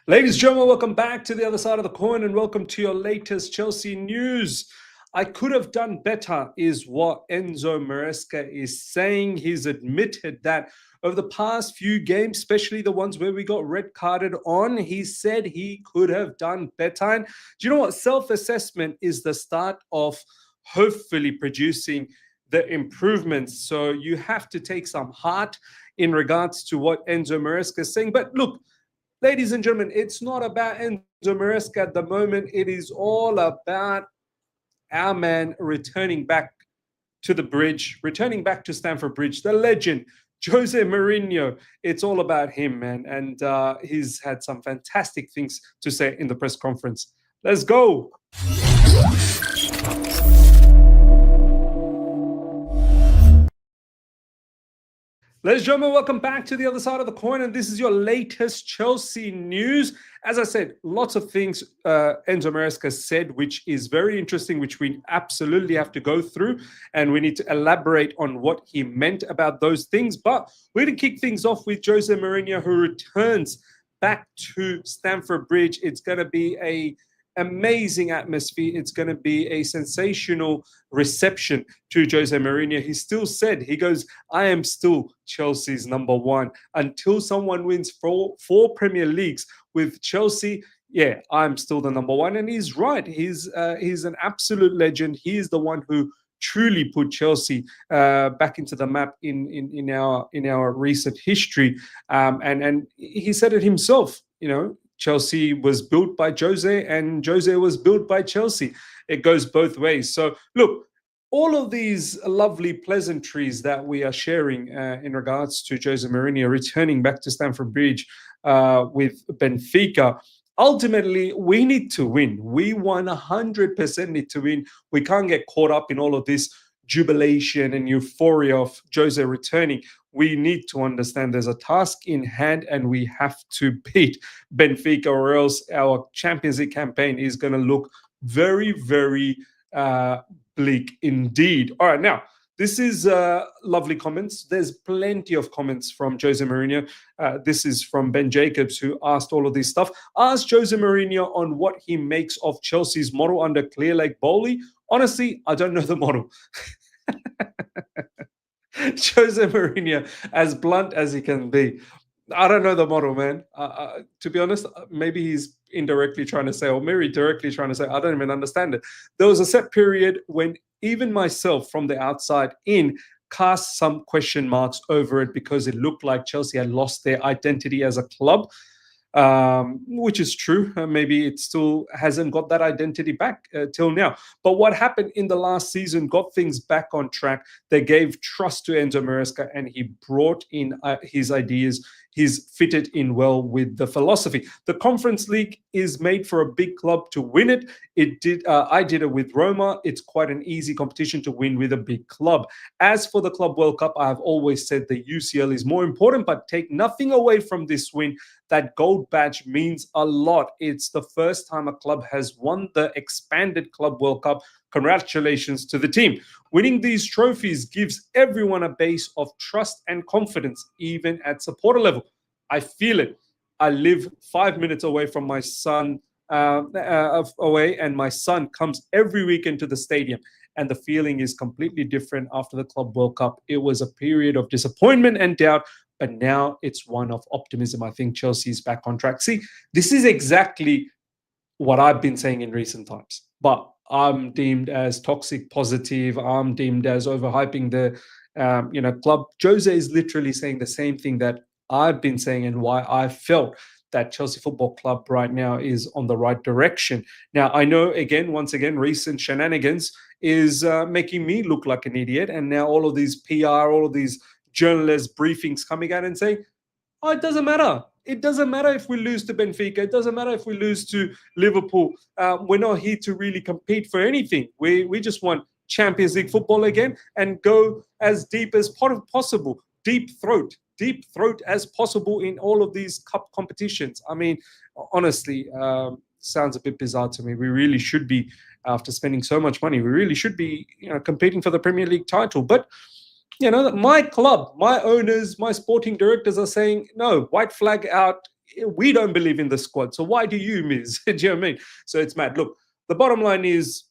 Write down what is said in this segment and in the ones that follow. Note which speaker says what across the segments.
Speaker 1: Ladies and gentlemen, welcome back to the other side of the coin and welcome to your latest Chelsea news. I could have done better, is what Enzo Maresca is saying. He's admitted that over the past few games, especially the ones where we got red carded on, he said he could have done better. And do you know what? Self-assessment is the start of hopefully producing the improvements. So you have to take some heart in regards to what Enzo Maresca is saying. But look, ladies and gentlemen, it's not about Enzo Maresca at the moment. It is all about our man returning back to the bridge, returning back to Stamford Bridge, the legend, Jose Mourinho. It's all about him, man. And he's had some fantastic things to say in the press conference. Let's go. Ladies and gentlemen, welcome back to the other side of the coin, and this is your latest Chelsea news. As I said, lots of things Enzo Maresca said, which is very interesting, which we absolutely have to go through, and we need to elaborate on what he meant about those things. But we're going to kick things off with Jose Mourinho, who returns back to Stamford Bridge. It's going to be a amazing atmosphere. It's going to be a sensational reception to Jose Mourinho. He still said, he goes, I am still Chelsea's number one. Until someone wins four Premier Leagues with Chelsea, yeah, I'm still the number one. And he's right. He's an absolute legend. He is the one who truly put Chelsea back into the map in our recent history. And he said it himself, you know, Chelsea was built by Jose and Jose was built by Chelsea. It goes both ways. So look, all of these lovely pleasantries that we are sharing in regards to Jose Mourinho returning back to Stamford Bridge with Benfica, ultimately, we need to win. We 100% need to win. We can't get caught up in all of this jubilation and euphoria of Jose returning. We need to understand there's a task in hand and we have to beat Benfica, or else our Champions League campaign is going to look very, very bleak indeed. All right, now, this is lovely comments. There's plenty of comments from Jose Mourinho. This is from Ben Jacobs, who asked all of this stuff. Asked Jose Mourinho on what he makes of Chelsea's model under Clearlake Bowley. Honestly, I don't know the model. Jose Mourinho, as blunt as he can be. I don't know the model, man. To be honest, maybe he's indirectly trying to say, or maybe directly trying to say, I don't even understand it. There was a set period when even myself from the outside in cast some question marks over it because it looked like Chelsea had lost their identity as a club. Which is true. Maybe it still hasn't got that identity back till now. But what happened in the last season got things back on track. They gave trust to Enzo Maresca and he brought in his ideas. He's fitted in well with the philosophy. The Conference League is made for a big club to win it. I did it with Roma. It's quite an easy competition to win with a big club. As for the Club World Cup, I have always said the UCL is more important, but take nothing away from this win. That gold badge means a lot. It's the first time a club has won the expanded Club World Cup. Congratulations to the team. Winning these trophies gives everyone a base of trust and confidence, even at supporter level. I feel it. I live 5 minutes away from my son, and my son comes every weekend to the stadium. And the feeling is completely different after the Club World Cup. It was a period of disappointment and doubt, but now it's one of optimism. I think Chelsea is back on track. See, this is exactly what I've been saying in recent times, but I'm deemed as toxic positive. I'm deemed as overhyping the club. Jose is literally saying the same thing that I've been saying and why I felt that Chelsea Football Club right now is on the right direction. Now, I know, once again, recent shenanigans is making me look like an idiot. And now all of these PR, all of these journalist briefings coming out and saying, oh, it doesn't matter. It doesn't matter if we lose to Benfica. It doesn't matter if we lose to Liverpool. We're not here to really compete for anything. We just want Champions League football again and go as deep as possible. Deep throat as possible in all of these cup competitions. I mean, honestly, sounds a bit bizarre to me. We really should be, after spending so much money, we really should be competing for the Premier League title. But my club, my owners, my sporting directors are saying, no, white flag out. we don't believe in the squad. So why do you, Miz? Do you know what I mean? So it's mad. Look, the bottom line is,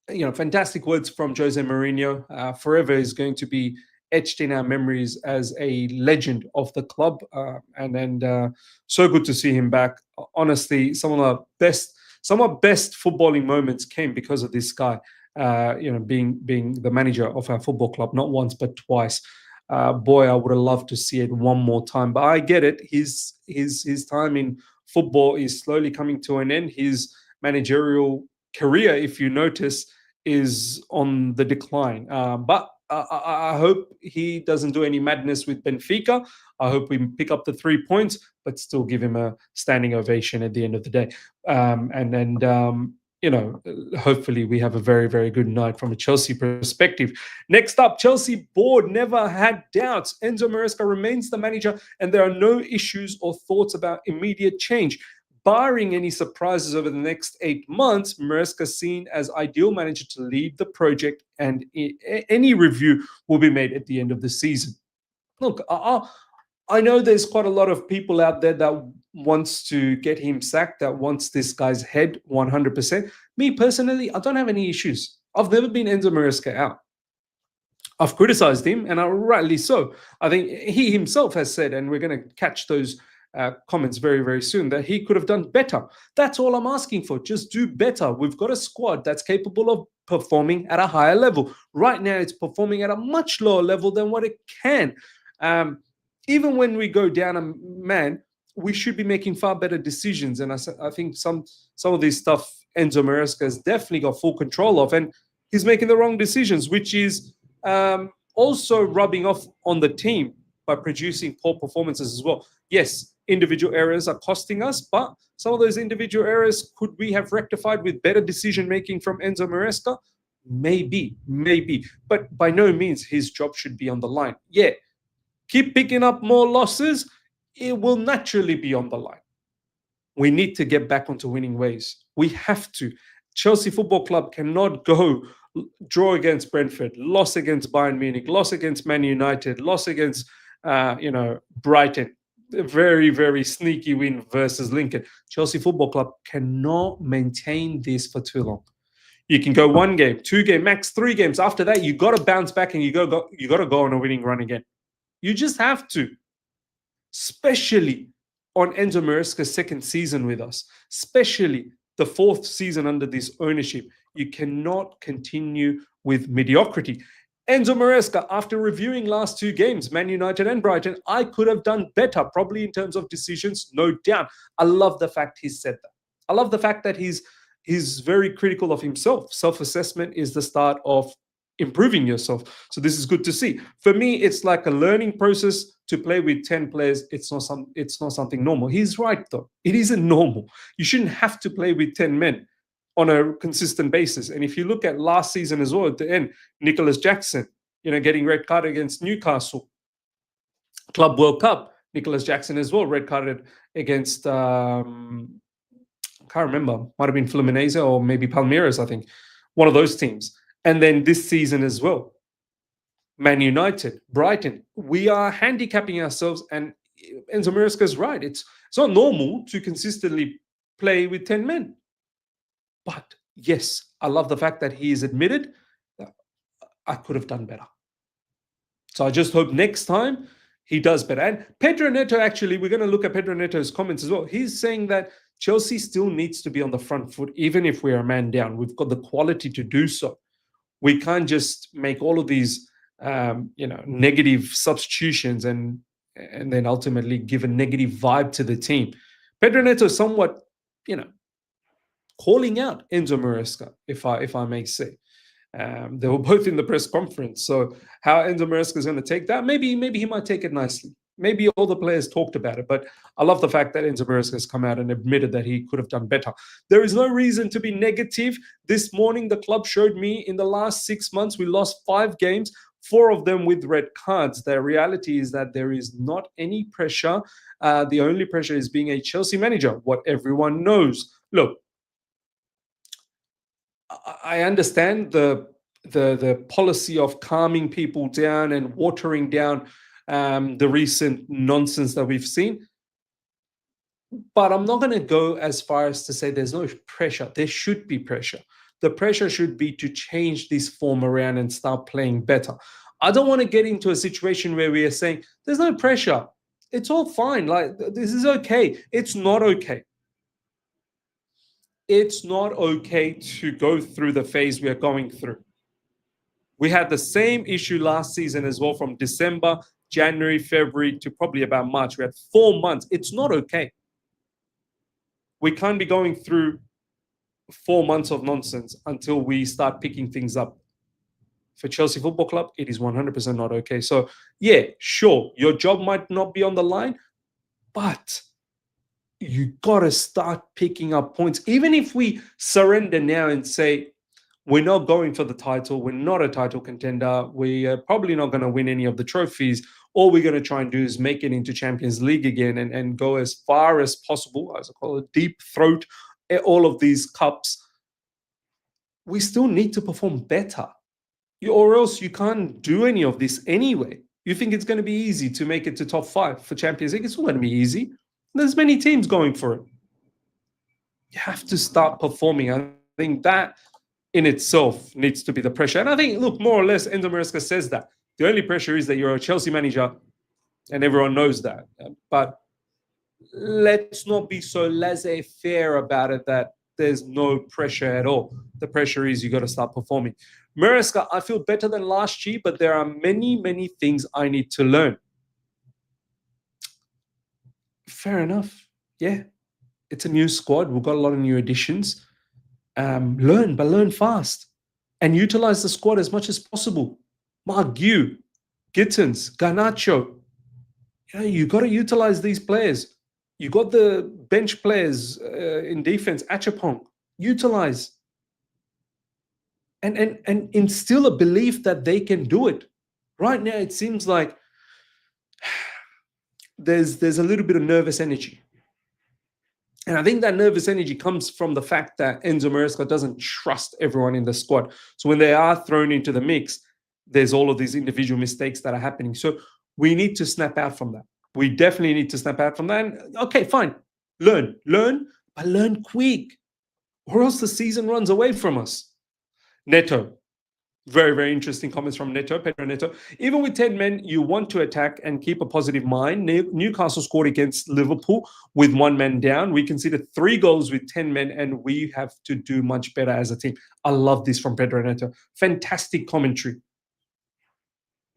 Speaker 1: fantastic words from Jose Mourinho. Forever is going to be etched in our memories as a legend of the club, and so good to see him back. Honestly, some of the best footballing moments came because of this guy. Being the manager of our football club, not once but twice. Boy, I would have loved to see it one more time, but I get it. His time in football is slowly coming to an end. His managerial career, if you notice, is on the decline. But I hope he doesn't do any madness with Benfica. I hope we pick up the 3 points, but still give him a standing ovation at the end of the day. Hopefully we have a very, very good night from a Chelsea perspective. Next up, Chelsea board never had doubts. Enzo Maresca remains the manager, and there are no issues or thoughts about immediate change. Barring any surprises over the next 8 months, Maresca is seen as ideal manager to lead the project, and any review will be made at the end of the season. Look, I know there's quite a lot of people out there that wants to get him sacked, that wants this guy's head 100%. Me personally, I don't have any issues. I've never been Enzo Maresca out. I've criticized him, and rightly so. I think he himself has said, and we're going to catch those comments very, very soon, that he could have done better. That's all I'm asking for. Just do better. We've got a squad that's capable of performing at a higher level. Right now, it's performing at a much lower level than what it can. Even when we go down a man, we should be making far better decisions. And I think some of this stuff Enzo Maresca has definitely got full control of, and he's making the wrong decisions, which is also rubbing off on the team by producing poor performances as well. Yes, individual errors are costing us, but some of those individual errors could we have rectified with better decision making from Enzo Maresca? Maybe. But by no means his job should be on the line. Yeah, keep picking up more losses, it will naturally be on the line. We need to get back onto winning ways. We have to. Chelsea Football Club cannot go draw against Brentford, loss against Bayern Munich, loss against Man United, loss against Brighton. A very, very sneaky win versus Lincoln. Chelsea Football Club cannot maintain this for too long. You can go 1 game, 2 game, max 3 games. After that, you got to bounce back and you got to go on a winning run again. You just have to, especially on Enzo Maresca's second season with us, especially the 4th season under this ownership. You cannot continue with mediocrity. Enzo Maresca, after reviewing last 2 games, Man United and Brighton, I could have done better, probably in terms of decisions, no doubt. I love the fact he said that. I love the fact that he's very critical of himself. Self-assessment is the start of improving yourself. So this is good to see. For me, it's like a learning process. To play with 10 players, it's not something normal. He's right, though. It isn't normal. You shouldn't have to play with 10 men on a consistent basis. And if you look at last season as well, at the end, Nicholas Jackson, getting red carded against Newcastle. Club World Cup, Nicholas Jackson as well, red carded against, I can't remember, might have been Fluminense or maybe Palmeiras, I think. One of those teams. And then this season as well, Man United, Brighton, we are handicapping ourselves, and Enzo Maresca is right. It's not normal to consistently play with 10 men. But yes, I love the fact that he is admitted that I could have done better. So I just hope next time he does better. And Pedro Neto, actually, we're going to look at Pedro Neto's comments as well. He's saying that Chelsea still needs to be on the front foot, even if we are a man down. We've got the quality to do so. We can't just make all of these negative substitutions and then ultimately give a negative vibe to the team. Pedro Neto is somewhat, calling out Enzo Maresca, if I may say. They were both in the press conference. So how Enzo Maresca is going to take that, maybe he might take it nicely. Maybe all the players talked about it, but I love the fact that Enzo Maresca has come out and admitted that he could have done better. There is no reason to be negative. This morning, the club showed me in the last 6 months, we lost 5 games, 4 of them with red cards. The reality is that there is not any pressure. The only pressure is being a Chelsea manager, what everyone knows. Look, I understand the policy of calming people down and watering down the recent nonsense that we've seen. But I'm not going to go as far as to say there's no pressure. There should be pressure. The pressure should be to change this form around and start playing better. I don't want to get into a situation where we are saying there's no pressure. It's all fine. Like, this is okay. It's not okay. It's not okay to go through the phase we are going through. We had the same issue last season as well, from December, January, February to probably about March. We had 4 months. It's not okay. We can't be going through 4 months of nonsense until we start picking things up. For Chelsea Football Club, it is 100% not okay. So, yeah, sure, your job might not be on the line, but you got to start picking up points. Even if we surrender now and say, we're not going for the title, we're not a title contender, we are probably not going to win any of the trophies, all we're going to try and do is make it into Champions League again and go as far as possible, as I call it, deep throat all of these cups. We still need to perform better, or else you can't do any of this anyway. You think it's going to be easy to make it to top 5 for Champions League? It's not going to be easy. There's many teams going for it. You have to start performing. I think that in itself needs to be the pressure. And I think, look, more or less, Enzo Maresca says that. The only pressure is that you're a Chelsea manager, and everyone knows that. But let's not be so laissez-faire about it that there's no pressure at all. The pressure is you got to start performing. Maresca, I feel better than last year, but there are many, many things I need to learn. Fair enough. Yeah, it's a new squad. We've got a lot of new additions. Learn fast and utilize the squad as much as possible. Mark Gu, Gittins, Garnacho. You got to utilize these players. You got the bench players in defense, Achapong. Utilize and instill a belief that they can do it. Right now, it seems like there's a little bit of nervous energy. And I think that nervous energy comes from the fact that Enzo Maresca doesn't trust everyone in the squad. So when they are thrown into the mix, there's all of these individual mistakes that are happening. So we need to snap out from that. We definitely need to snap out from that. And, okay, fine. Learn, but learn quick, or else the season runs away from us. Neto. Very, very interesting comments from Neto, Pedro Neto. Even with 10 men, you want to attack and keep a positive mind. Newcastle scored against Liverpool with 1 man down. We conceded 3 goals with 10 men, and we have to do much better as a team. I love this from Pedro Neto. Fantastic commentary.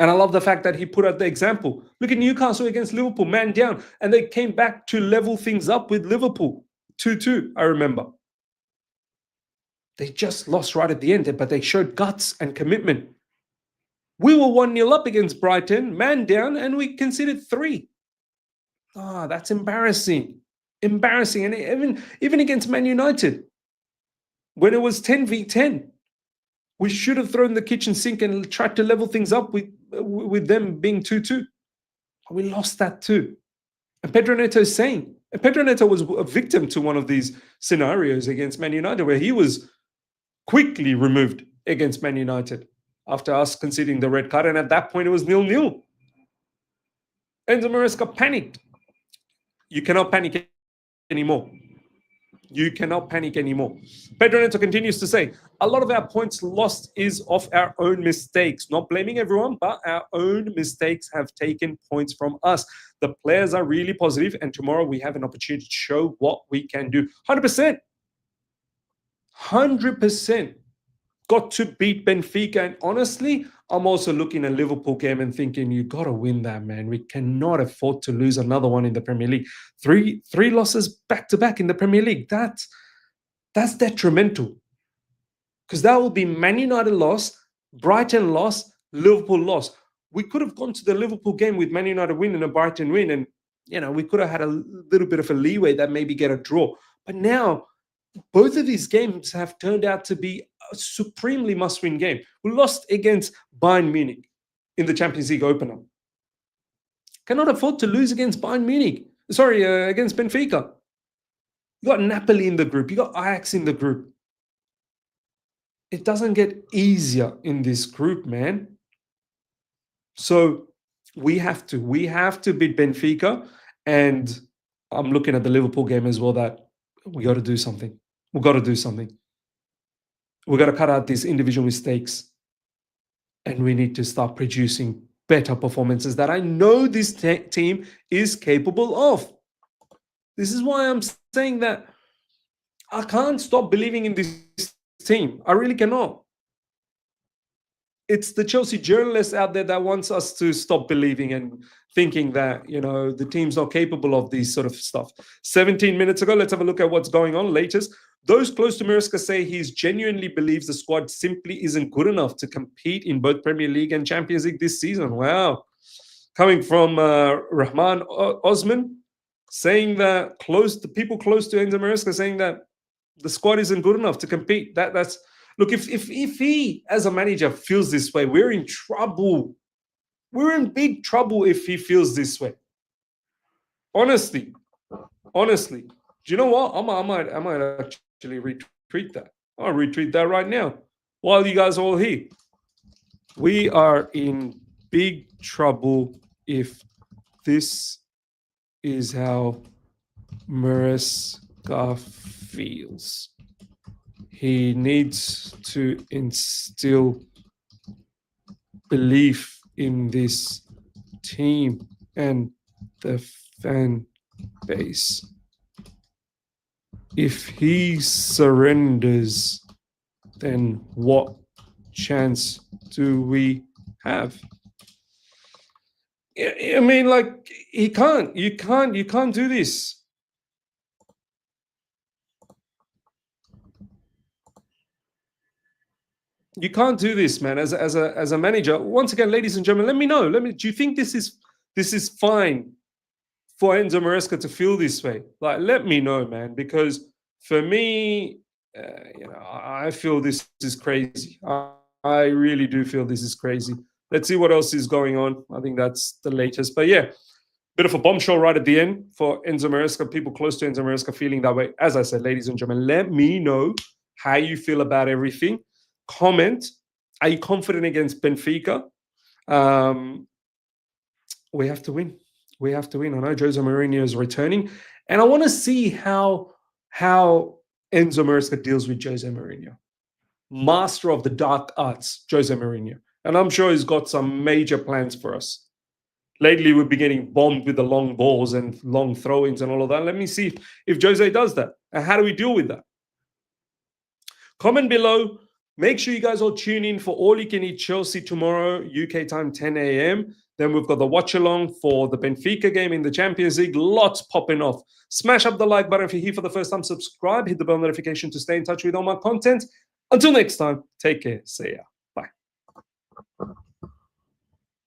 Speaker 1: And I love the fact that he put out the example. Look at Newcastle against Liverpool, man down. And they came back to level things up with Liverpool. 2-2, I remember. They just lost right at the end, but they showed guts and commitment. We were 1-0 up against Brighton, man down, and we conceded 3. That's embarrassing. Embarrassing. And even against Man United, when it was 10v10, we should have thrown the kitchen sink and tried to level things up with them being 2-2. We lost that too. And Pedro Neto is saying, and Pedro Neto was a victim to one of these scenarios against Man United, where he was quickly removed against Man United after us conceding the red card. And at that point, it was 0-0. Enzo Maresca panicked. You cannot panic anymore. You cannot panic anymore. Pedro Neto continues to say, a lot of our points lost is of our own mistakes. Not blaming everyone, but our own mistakes have taken points from us. The players are really positive, and tomorrow we have an opportunity to show what we can do. 100%. 100%. Got to beat Benfica. And honestly, I'm also looking at Liverpool game and thinking, you got to win that, man. We cannot afford to lose another one in the Premier League. Three losses back-to-back in the Premier League. That's detrimental. Because that will be Man United loss, Brighton loss, Liverpool loss. We could have gone to the Liverpool game with Man United win and a Brighton win. And, we could have had a little bit of a leeway that maybe get a draw. But now, both of these games have turned out to be a supremely must-win game. We lost against Bayern Munich in the Champions League opener. Cannot afford to lose against Bayern Munich. Against Benfica. You got Napoli in the group. You got Ajax in the group. It doesn't get easier in this group, man. So we have to beat Benfica, and I'm looking at the Liverpool game as well, that we got to do something. We got to do something. We got to cut out these individual mistakes, and we need to start producing better performances that I know this team is capable of. This is why I'm saying that I can't stop believing in this team. I really cannot. It's the Chelsea journalists out there that wants us to stop believing and thinking that, the team's not capable of these sort of stuff. 17 minutes ago, let's have a look at what's going on. Latest, those close to Maresca say he genuinely believes the squad simply isn't good enough to compete in both Premier League and Champions League this season. Wow. Coming from Rahman Osman, saying that the people close to Enzo Maresca saying that the squad isn't good enough to compete. That's look, if he as a manager feels this way, we're in trouble. We're in big trouble if he feels this way. Honestly. Do you know what? I might actually retweet that. I'll retweet that right now while you guys are all here. We are in big trouble if this is how Maresca feels. He needs to instill belief in this team and the fan base. If he surrenders, then what chance do we have? I mean, like, you can't do this. You can't do this, man. As a manager, once again, ladies and gentlemen, let me know. Do you think this is fine for Enzo Maresca to feel this way? Like, let me know, man. Because for me, I feel this is crazy. I really do feel this is crazy. Let's see what else is going on. I think that's the latest. But yeah, bit of a bombshell right at the end for Enzo Maresca. People close to Enzo Maresca feeling that way. As I said, ladies and gentlemen, let me know how you feel about everything. Comment. Are you confident against Benfica? We have to win. We have to win. I know Jose Mourinho is returning, and I want to see how Enzo Maresca deals with Jose Mourinho. Master of the dark arts, Jose Mourinho. And I'm sure he's got some major plans for us. Lately, we've been getting bombed with the long balls and long throw-ins and all of that. Let me see if Jose does that. And how do we deal with that? Comment below. Make sure you guys all tune in for All You Can Eat Chelsea tomorrow, UK time, 10 a.m. Then we've got the watch-along for the Benfica game in the Champions League. Lots popping off. Smash up the like button if you're here for the first time. Subscribe. Hit the bell notification to stay in touch with all my content. Until next time, take care. See ya. Bye.